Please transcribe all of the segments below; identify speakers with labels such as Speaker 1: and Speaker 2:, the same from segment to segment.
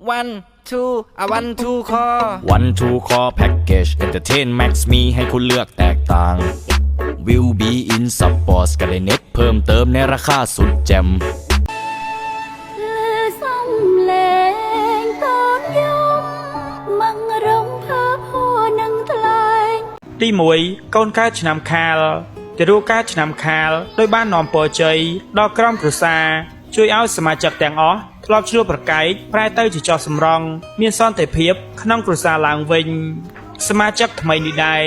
Speaker 1: one two one two call
Speaker 2: One Two Call Package Entertain Max มีให้คุณเลือกแตกต่าง Will be in Sport ก็ได้เน็ตเพิ่มเติมในราคาสุดแจ่ม
Speaker 3: ទី1កូនកើតឆ្នាំខាលទារកកើតឆ្នាំខាលដោយបាននាំពរជ័យដល់ក្រុមគ្រួសារជួយឲ្យសមាជិកទាំងអស់ធ្លាប់ឆ្លោះប្រកែកប្រែទៅជាចោះសម្រងមានសន្តិភាពក្នុងគ្រួសារឡើងវិញសមាជិកថ្មីនេះដែរ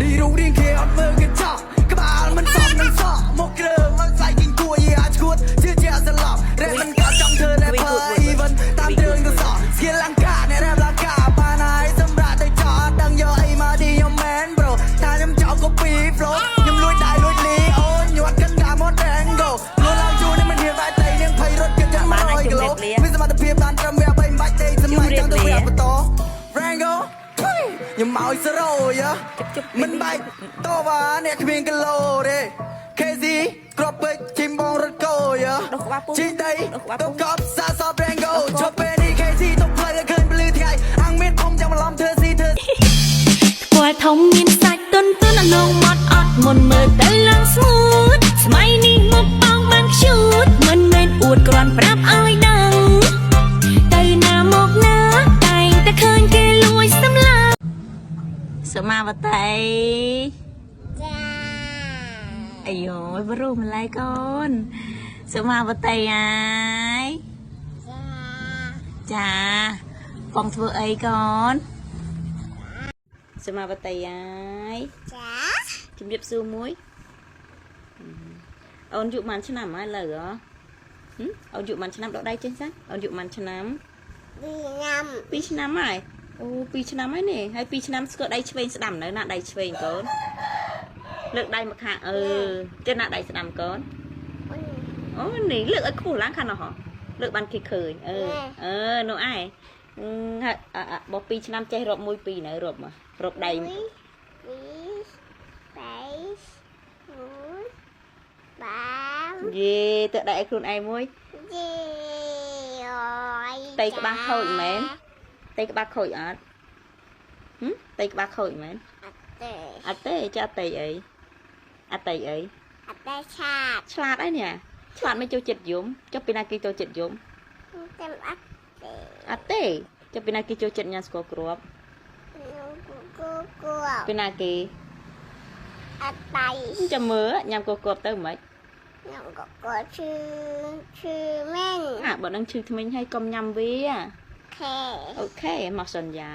Speaker 4: đi rung riêng kia ăn mơ cái chọ các bạn mình xong mình sợ một cái đường nó dài kinh cua gì à chuột chưa chia sẻ lọ rap mình cao trong thơ rap even tam đường có sọ kia lang cả này rap lang cả mà này xâm ra tới chọ đang giờ ai mà đi nhom man bro ta nhom chọ có pi flow nhom lùi đại lùi lý ôn nhuận cân cả món đen go luôn làm chu nên mình hiện tại tay nhưng thấy rất cái chân mà rồi cái lỗ biết sao mà tập phim tan trăm mẹ bay bay tay sân mai trong tôi phải to Rango nhưng màu sẽ rồi á mình bay to và nè miếng cái lô đi cái gì crop với chim bong rất coi á trên đây tôi cọp xa xa Rango cho bên đi cái gì tôi play cái cơn blue thì ai ăn miết không chẳng mà làm thơ gì thơ
Speaker 5: គាត់ធំមានសាច់ទន់ទន់អនុងមាត់អត់មុនមើលទៅឡើងស្ងួតស្មៃនេះមកប៉ោងបានខ្ជូតមិនមែនអួតគ្រាន់ប្រាប់ឲ្យដឹងទៅណាមកណាតែងតែឃើញគេលួចសម្លាប់សមាវតីចាអាយយបរុម្លាយកូនសមាវតីអាយចាបងធ្វើអីកូនសមាវតីអាយចាជំរាបសួរមួយអូនយុប៉ុន្មានឆ្នាំហើយលើអូនយុប៉ុន្មានឆ្នាំដកដៃចេញសិនអូនយុប៉ុន្មានឆ្នាំ2ឆ្នាំហើយអូ2ឆ្នាំហើយនេះហើយ2ឆ្នាំស្គាល់ដៃឆ្វេងស្ដាំនៅណាដៃឆ្វេងកូនលើកដៃមកខាងចេះណាដៃស្ដាំកូនអូនេះលើកឲ្យខ្ពស់ឡើងខាងនោះហ៎លើកបានគេឃើញនោះឯងបើ2ឆ្នាំចេះរាប់1 2នៅរាប់មករកដៃយេទៅដៃឲ្យខ្លួនឯងមួយយេតៃក្បាលខូចមែនតៃក្បាលខូចអត់តៃក្បាលខូចមែនអត់ទេចាតៃអីអត់តៃអីអត់តែឆ្លាតអីនេះឆ្លាតមិនចូលចិត្តយំចុះពីណាគេចូលចិត្តយំចាំអត់ទេចុះពីណាគេចូលចិត្តញ៉ាំស្ករគ្រាប់ពីណាគេអត់តៃចាំមើលញ៉ាំកគ្រាប់ទៅមិនញ៉ាំកគ្រាប់ឈឺមែនបើនឹងឈឺធ្មេញហើយកុំញ៉ាំវាអូខេមកសន្យា